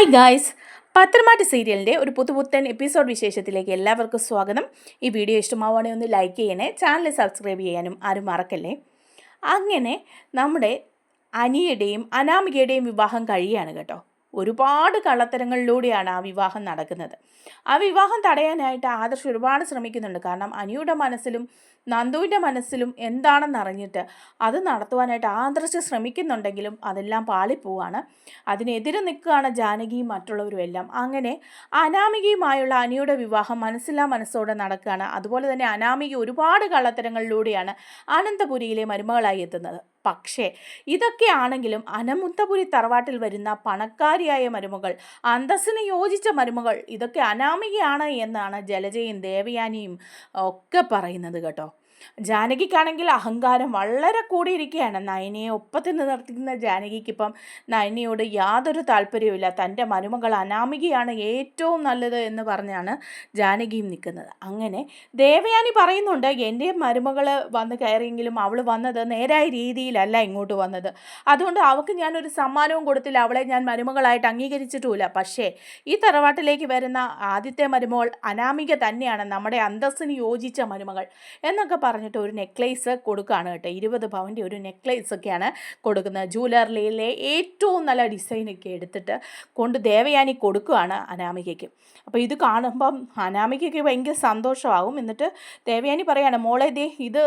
Hi guys, പത്രമാറ്റ് സീരിയലിൻ്റെ ഒരു പുതുപുത്തൻ എപ്പിസോഡ് വിശേഷത്തിലേക്ക് എല്ലാവർക്കും സ്വാഗതം. ഈ വീഡിയോ ഇഷ്ടമാവുകയാണെങ്കിൽ ഒന്ന് ലൈക്ക് ചെയ്യണേ, ചാനൽ സബ്സ്ക്രൈബ് ചെയ്യാനും ആരും മറക്കല്ലേ. അങ്ങനെ നമ്മുടെ അനിയുടെയും അനാമികയുടെയും വിവാഹം കഴിയാണ് കേട്ടോ. ഒരുപാട് കള്ളത്തരങ്ങളിലൂടെയാണ് ആ വിവാഹം നടക്കുന്നത്. ആ വിവാഹം തടയാനായിട്ട് ആദർശ് ഒരുപാട് ശ്രമിക്കുന്നുണ്ട്. കാരണം അനിയുടെ മനസ്സിലും നന്ദുവിൻ്റെ മനസ്സിലും എന്താണെന്ന് അറിഞ്ഞിട്ട് അത് നടത്തുവാനായിട്ട് ആദർശ് ശ്രമിക്കുന്നുണ്ടെങ്കിലും അതെല്ലാം പാളിപ്പോവാണ്. അതിനെതിരെ നിൽക്കുകയാണ് ജാനകിയും മറ്റുള്ളവരും എല്ലാം. അങ്ങനെ അനാമികയുമായുള്ള അനിയുടെ വിവാഹം മനസ്സില്ലാ മനസ്സോടെ നടക്കുകയാണ്. അതുപോലെ തന്നെ അനാമിക ഒരുപാട് കള്ളത്തരങ്ങളിലൂടെയാണ് അനന്തപുരിയിലെ മരുമകളായി എത്തുന്നത്. പക്ഷേ ഇതൊക്കെയാണെങ്കിലും അനന്തപുരി തറവാട്ടിൽ വരുന്ന പണക്കാരിയായ മരുമകൾ, അന്തസ്സിന് യോജിച്ച മരുമകൾ, ഇതൊക്കെ അനാമികയാണ് എന്നാണ് ജലജയും ദേവയാനിയും ഒക്കെ പറയുന്നത് കേട്ടോ. ജാനകിക്കാണെങ്കിൽ അഹങ്കാരം വളരെ കൂടിയിരിക്കുകയാണ്. നയനയെ ഒപ്പത്തിന് നിർത്തിക്കുന്ന ജാനകിക്കിപ്പം നയനയോട് യാതൊരു താല്പര്യവുമില്ല. തൻ്റെ മരുമകൾ അനാമികയാണ് ഏറ്റവും നല്ലത് എന്ന് പറഞ്ഞാണ് ജാനകിയും നിൽക്കുന്നത്. അങ്ങനെ ദേവയാനി പറയുന്നുണ്ട്, എൻ്റെ മരുമകൾ വന്ന് കയറിയെങ്കിലും അവൾ വന്നത് നേരായ രീതിയിലല്ല ഇങ്ങോട്ട് വന്നത്. അതുകൊണ്ട് അവൾക്ക് ഞാനൊരു സമ്മാനവും കൊടുത്തില്ല, അവളെ ഞാൻ മരുമകളായിട്ട് അംഗീകരിച്ചിട്ടുമില്ല. പക്ഷേ ഈ തറവാട്ടിലേക്ക് വരുന്ന ആദ്യത്തെ മരുമകൾ അനാമിക തന്നെയാണ്, നമ്മുടെ അന്തസ്സിന് യോജിച്ച മരുമകൾ എന്നൊക്കെ പറഞ്ഞിട്ട് ഒരു നെക്ലേസ് കൊടുക്കുകയാണ് കേട്ടോ. 20 പവൻ്റെ ഒരു നെക്ലേസ് ഒക്കെയാണ് കൊടുക്കുന്നത്. ജ്വല്ലറിയിലെ ഏറ്റവും നല്ല ഡിസൈനൊക്കെ എടുത്തിട്ട് കൊണ്ട് ദേവയാനി കൊടുക്കുകയാണ് അനാമികയ്ക്ക്. അപ്പോൾ ഇത് കാണുമ്പം അനാമികയ്ക്ക് ഭയങ്കര സന്തോഷമാകും. എന്നിട്ട് ദേവയാനി പറയാണ്, മോളെ ദേ ഇത്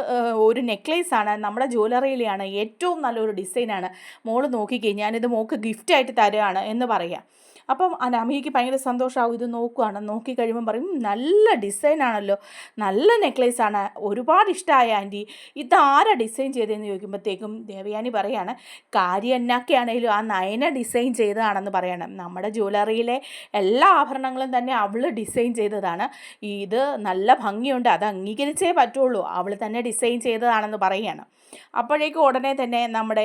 ഒരു നെക്ലേസാണ്, നമ്മുടെ ജ്വല്ലറിയിലെയാണ്, ഏറ്റവും നല്ലൊരു ഡിസൈനാണ്, മോള് നോക്കിക്കേ, ഞാനിത് മോൾക്ക് ഗിഫ്റ്റായിട്ട് തരുകയാണ് എന്ന് പറയാം. അപ്പം അനാമികയ്ക്ക് ഭയങ്കര സന്തോഷമാകും. ഇത് നോക്കുകയാണ്, നോക്കിക്കഴിയുമ്പം പറയും, നല്ല ഡിസൈനാണല്ലോ, നല്ല നെക്ലേസാണ്, ഒരുപാട് ഇഷ്ടമായ ആൻറ്റി, ഇതാരാ ഡിസൈൻ ചെയ്തതെന്ന് ചോദിക്കുമ്പോഴത്തേക്കും ദേവയാനി പറയാണ്, കാര്യം എന്നൊക്കെയാണെങ്കിലും ആ നയന ഡിസൈൻ ചെയ്തതാണെന്ന് പറയണം. നമ്മുടെ ജ്വല്ലറിയിലെ എല്ലാ ആഭരണങ്ങളും തന്നെ അവൾ ഡിസൈൻ ചെയ്തതാണ്, ഇത് നല്ല ഭംഗിയുണ്ട്, അത് അംഗീകരിച്ചേ പറ്റുള്ളൂ, അവൾ തന്നെ ഡിസൈൻ ചെയ്തതാണെന്ന് പറയുകയാണ്. അപ്പോഴേക്കും ഉടനെ തന്നെ നമ്മുടെ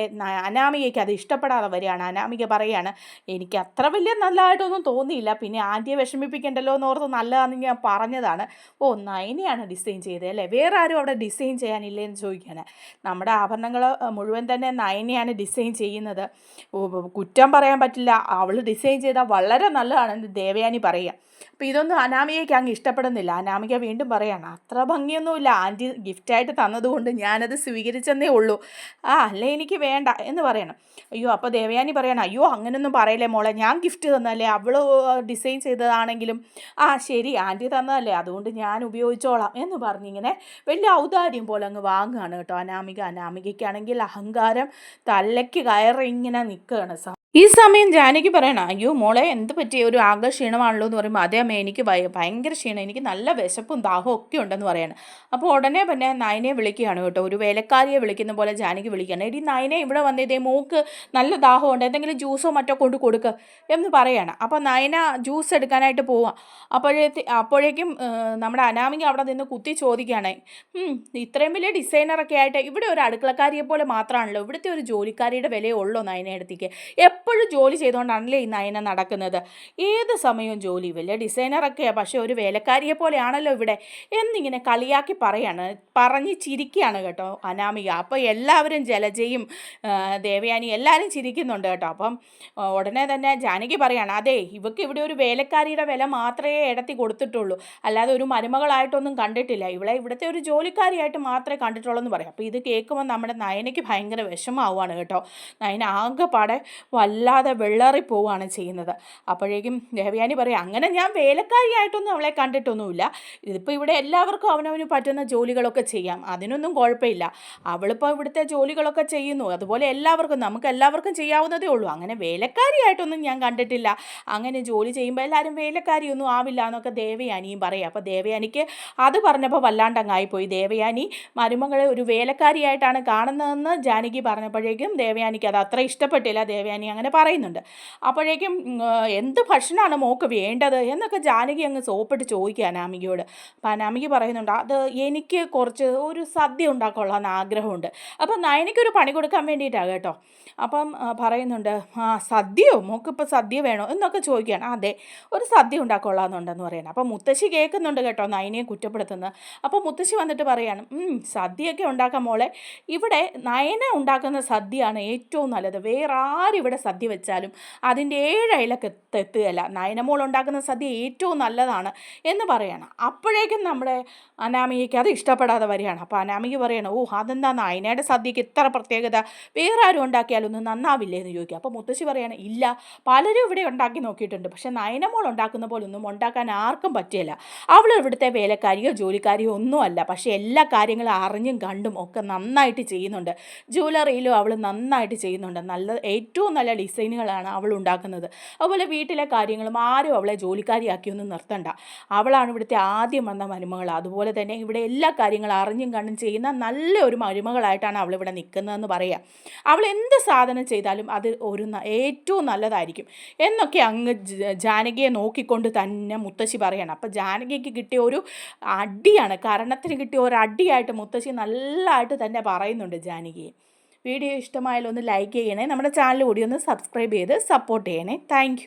അനാമികയ്ക്ക് അത് ഇഷ്ടപ്പെടാതെ വരികയാണ്. അനാമിക പറയാണ്, എനിക്ക് അത്ര വലിയ നല്ലതായിട്ടൊന്നും തോന്നിയില്ല, പിന്നെ ആൻറ്റിയെ വിഷമിപ്പിക്കണ്ടല്ലോ എന്നോർത്ത് നല്ലതാണെന്ന് ഞാൻ പറഞ്ഞതാണ്. ഓ, നയനയാണ് ഡിസൈൻ ചെയ്തത് അല്ലേ, വേറെ ആരും അവിടെ ഡിസൈൻ ചെയ്യാനില്ലേ എന്ന് ചോദിക്കുകയാണ്. നമ്മുടെ ആഭരണങ്ങൾ മുഴുവൻ തന്നെ നയനയാണ് ഡിസൈൻ ചെയ്യുന്നത്, കുറ്റം പറയാൻ പറ്റില്ല, അവൾ ഡിസൈൻ ചെയ്താൽ വളരെ നല്ലതാണെന്ന് ദേവയാനി പറയുക. അപ്പോൾ ഇതൊന്നും അനാമികയ്ക്ക് അങ്ങ് ഇഷ്ടപ്പെടുന്നില്ല. അനാമിക വീണ്ടും പറയാണ്, അത്ര ഭംഗിയൊന്നുമില്ല, ആൻറ്റി ഗിഫ്റ്റായിട്ട് തന്നതുകൊണ്ട് ഞാനത് സ്വീകരിച്ചെന്നേ ഉള്ളൂ, അല്ലേ എനിക്ക് വേണ്ട എന്ന് പറയണം. അയ്യോ, അപ്പോൾ ദേവയാനി പറയണം, അയ്യോ അങ്ങനെയൊന്നും പറയല്ലേ മോളെ, ഞാൻ ഗിഫ്റ്റ് തന്നല്ലേ, അവൾ ഡിസൈൻ ചെയ്തതാണെങ്കിലും ശരി ആൻറ്റി തന്നതല്ലേ, അതുകൊണ്ട് ഞാൻ ഉപയോഗിച്ചോളാം എന്ന് പറഞ്ഞിങ്ങനെ വലിയ ഔദാര്യം പോലെ അങ്ങ് വാങ്ങുകയാണ് കേട്ടോ അനാമിക. അനാമികയ്ക്കാണെങ്കിൽ അഹങ്കാരം തലയ്ക്ക് കയറി ഇങ്ങനെ നിൽക്കുകയാണ്. ഈ സമയം ജാനകി പറയണം, അയ്യോ മോളെ എന്ത് പറ്റിയ, ഒരു ആകെ ക്ഷീണമാണല്ലോ എന്ന് പറയുമ്പോൾ, അതേ അമ്മ എനിക്ക് ഭയങ്കര ക്ഷീണം, എനിക്ക് നല്ല വിശപ്പും ദാഹവും ഒക്കെ ഉണ്ടെന്ന് പറയാണ്. അപ്പോൾ ഉടനെ പിന്നെ നയനെ വിളിക്കുകയാണ് കേട്ടോ, ഒരു വേലക്കാരിയെ വിളിക്കുന്ന പോലെ ജാനകി വിളിക്കുകയാണ്, എടി നയനെ ഇവിടെ വന്നതേ, മോക്ക് നല്ല ദാഹമുണ്ട്, എന്തെങ്കിലും ജ്യൂസോ മറ്റോ കൊണ്ട് കൊടുക്കുക എന്ന് പറയാണ്. അപ്പോൾ നയന ജ്യൂസ് എടുക്കാനായിട്ട് പോവാം. അപ്പോഴേക്കും നമ്മുടെ അനാമിക അവിടെ നിന്ന് കുത്തി ചോദിക്കുകയാണ്, ഇത്രയും വലിയ ഡിസൈനറൊക്കെ ആയിട്ട് ഇവിടെ ഒരു അടുക്കളക്കാരിയെ പോലെ മാത്രമാണല്ലോ, ഇവിടുത്തെ ഒരു ജോലിക്കാരിയുടെ വിലയേ ഉള്ളൂ നയനയെടുത്തേക്ക്, എപ്പോഴും ജോലി ചെയ്തുകൊണ്ടാണല്ലേ ഈ നയന നടക്കുന്നത്, ഏത് സമയവും ജോലി, വലിയ ഡിസൈനറൊക്കെയാണ്, പക്ഷേ ഒരു വേലക്കാരിയെ പോലെയാണല്ലോ ഇവിടെ എന്നിങ്ങനെ കളിയാക്കി പറഞ്ഞ് ചിരിക്കുകയാണ് കേട്ടോ അനാമിക. അപ്പോൾ എല്ലാവരും ജലജയും ദേവയാനി എല്ലാവരും ചിരിക്കുന്നുണ്ട് കേട്ടോ. അപ്പം ഉടനെ തന്നെ ജാനകി പറയാണ്, അതെ ഇവർക്ക് ഇവിടെ ഒരു വേലക്കാരിയുടെ വില മാത്രമേ ഇടത്തി കൊടുത്തിട്ടുള്ളൂ, അല്ലാതെ ഒരു മരുമകളായിട്ടൊന്നും കണ്ടിട്ടില്ല, ഇവിടുത്തെ ഒരു ജോലിക്കാരിയായിട്ട് മാത്രമേ കണ്ടിട്ടുള്ളൂ എന്ന് പറയാം. അപ്പോൾ ഇത് കേൾക്കുമ്പോൾ നമ്മുടെ നയനയ്ക്ക് ഭയങ്കര വിഷമമാവുകയാണ് കേട്ടോ. നയന ആകെപ്പാടെ വല്ലാതെ വെള്ളറി പോവുകയാണ് ചെയ്യുന്നത്. അപ്പോഴേക്കും ദേവയാനി പറയും, അങ്ങനെ ഞാൻ വേലക്കാരിയായിട്ടൊന്നും അവളെ കണ്ടിട്ടൊന്നുമില്ല, ഇതിപ്പോൾ ഇവിടെ എല്ലാവർക്കും അവനവന് പറ്റുന്ന ജോലികളൊക്കെ ചെയ്യാം, അതിനൊന്നും കുഴപ്പമില്ല, അവളിപ്പോൾ ഇവിടുത്തെ ജോലികളൊക്കെ ചെയ്യുന്നു, അതുപോലെ നമുക്ക് എല്ലാവർക്കും ചെയ്യാവുന്നതേ ഉള്ളൂ, അങ്ങനെ വേലക്കാരിയായിട്ടൊന്നും ഞാൻ കണ്ടിട്ടില്ല, അങ്ങനെ ജോലി ചെയ്യുമ്പോൾ എല്ലാവരും വേലക്കാരിയൊന്നും ആവില്ല എന്നൊക്കെ ദേവയാനിയും പറയും. അപ്പോൾ ദേവയാനിക്ക് അത് പറഞ്ഞപ്പോൾ വല്ലാണ്ടങ്ങായിപ്പോയി. ദേവയാനി മരുമകളെ ഒരു വേലക്കാരിയായിട്ടാണ് കാണുന്നതെന്ന് ജാനകി പറഞ്ഞപ്പോഴേക്കും ദേവയാനിക്ക് അത് അത്ര ഇഷ്ടപ്പെട്ടില്ല. ദേവയാനി അങ്ങനെ പറയുന്നുണ്ട്. അപ്പോഴേക്കും എന്ത് ഭക്ഷണമാണ് മോക്ക് വേണ്ടത് എന്നൊക്കെ ജാനകി അങ്ങ് സോപ്പിട്ട് ചോദിക്കുക അനാമികയോട്. അപ്പോൾ അനാമിക പറയുന്നുണ്ട്, അത് എനിക്ക് കുറച്ച് ഒരു സദ്യ ഉണ്ടാക്കാനുള്ള ആഗ്രഹമുണ്ട്. അപ്പം നയനയ്ക്കൊരു പണി കൊടുക്കാൻ വേണ്ടിയിട്ടാണ് കേട്ടോ. അപ്പം പറയുന്നുണ്ട്, സദ്യയോ, മോക്കിപ്പോൾ സദ്യ വേണോ എന്നൊക്കെ ചോദിക്കുകയാണ്. അതെ, ഒരു സദ്യ ഉണ്ടാക്കൊള്ളാമെന്നുണ്ടെന്ന് പറയുന്നത്. അപ്പം മുത്തശ്ശി കേൾക്കുന്നുണ്ട് കേട്ടോ നയനയെ കുറ്റപ്പെടുത്തുന്നത്. അപ്പോൾ മുത്തശ്ശി വന്നിട്ട് പറയാണ്, സദ്യയൊക്കെ ഉണ്ടാക്കാം മോളെ, ഇവിടെ നയന ഉണ്ടാക്കുന്ന സദ്യയാണ് ഏറ്റവും നല്ലത്, വേറെ ആരും ഇവിടെ സദ്യ വെച്ചാലും അതിൻ്റെ 7 അയലക്ക് എത്തുകയില്ല. നയനമോൾ ഉണ്ടാക്കുന്ന സദ്യ ഏറ്റവും നല്ലതാണ് എന്ന് പറയണം. അപ്പോഴേക്കും നമ്മുടെ അനാമികയ്ക്ക് അത് ഇഷ്ടപ്പെടാതെ വരികയാണ്. അപ്പോൾ അനാമിക പറയണം, ഓ അതെന്താ നയനയുടെ സദ്യക്ക് ഇത്ര പ്രത്യേകത, വേറെ ആരും ഉണ്ടാക്കിയാലൊന്നും നന്നാവില്ലേ എന്ന് ചോദിക്കുക. അപ്പോൾ മുത്തശ്ശി പറയാണ്, ഇല്ല, പലരും ഇവിടെ ഉണ്ടാക്കി നോക്കിയിട്ടുണ്ട്, പക്ഷെ നയനമോൾ ഉണ്ടാക്കുന്ന പോലൊന്നും ഉണ്ടാക്കാൻ ആർക്കും പറ്റില്ല. അവൾ ഇവിടുത്തെ വേലക്കാരിയോ ജോലിക്കാരിയോ ഒന്നുമല്ല, പക്ഷേ എല്ലാ കാര്യങ്ങളും അറിഞ്ഞും കണ്ടും ഒക്കെ നന്നായിട്ട് ചെയ്യുന്നുണ്ട്. ജ്വല്ലറിയിലും അവൾ നന്നായിട്ട് ചെയ്യുന്നുണ്ട്. ഏറ്റവും നല്ല ഡിസൈനുകളാണ് അവൾ ഉണ്ടാക്കുന്നത്. അതുപോലെ വീട്ടിലെ കാര്യങ്ങളും ആരും അവളെ ജോലിക്കാരിയാക്കിയൊന്നും നിർത്തണ്ട. അവളാണ് ഇവിടുത്തെ ആദ്യം വന്ന മരുമകൾ. അതുപോലെ തന്നെ ഇവിടെ എല്ലാ കാര്യങ്ങളും അറിഞ്ഞും കണ്ടും ചെയ്യുന്ന നല്ല ഒരു മരുമകളായിട്ടാണ് അവളിവിടെ നിൽക്കുന്നതെന്ന് പറയുക. അവൾ എന്ത് സാധനം ചെയ്താലും അത് ഏറ്റവും നല്ലതായിരിക്കും എന്നൊക്കെ അങ്ങ് ജാനകിയെ നോക്കിക്കൊണ്ട് തന്നെ മുത്തശ്ശി പറയണം. അപ്പോൾ ജാനകിക്ക് കിട്ടിയ ഒരു അടിയാണ്, കരണത്തിന് കിട്ടിയ ഒരു അടിയായിട്ട് മുത്തശ്ശി നല്ലതായിട്ട് തന്നെ പറയുന്നുണ്ട് ജാനകിയെ. വീഡിയോ ഇഷ്ടമായാലും ഒന്ന് ലൈക്ക് ചെയ്യണേ, നമ്മുടെ ചാനൽ കൂടി ഒന്ന് സബ്സ്ക്രൈബ് ചെയ്ത് സപ്പോർട്ട് ചെയ്യണേ. താങ്ക്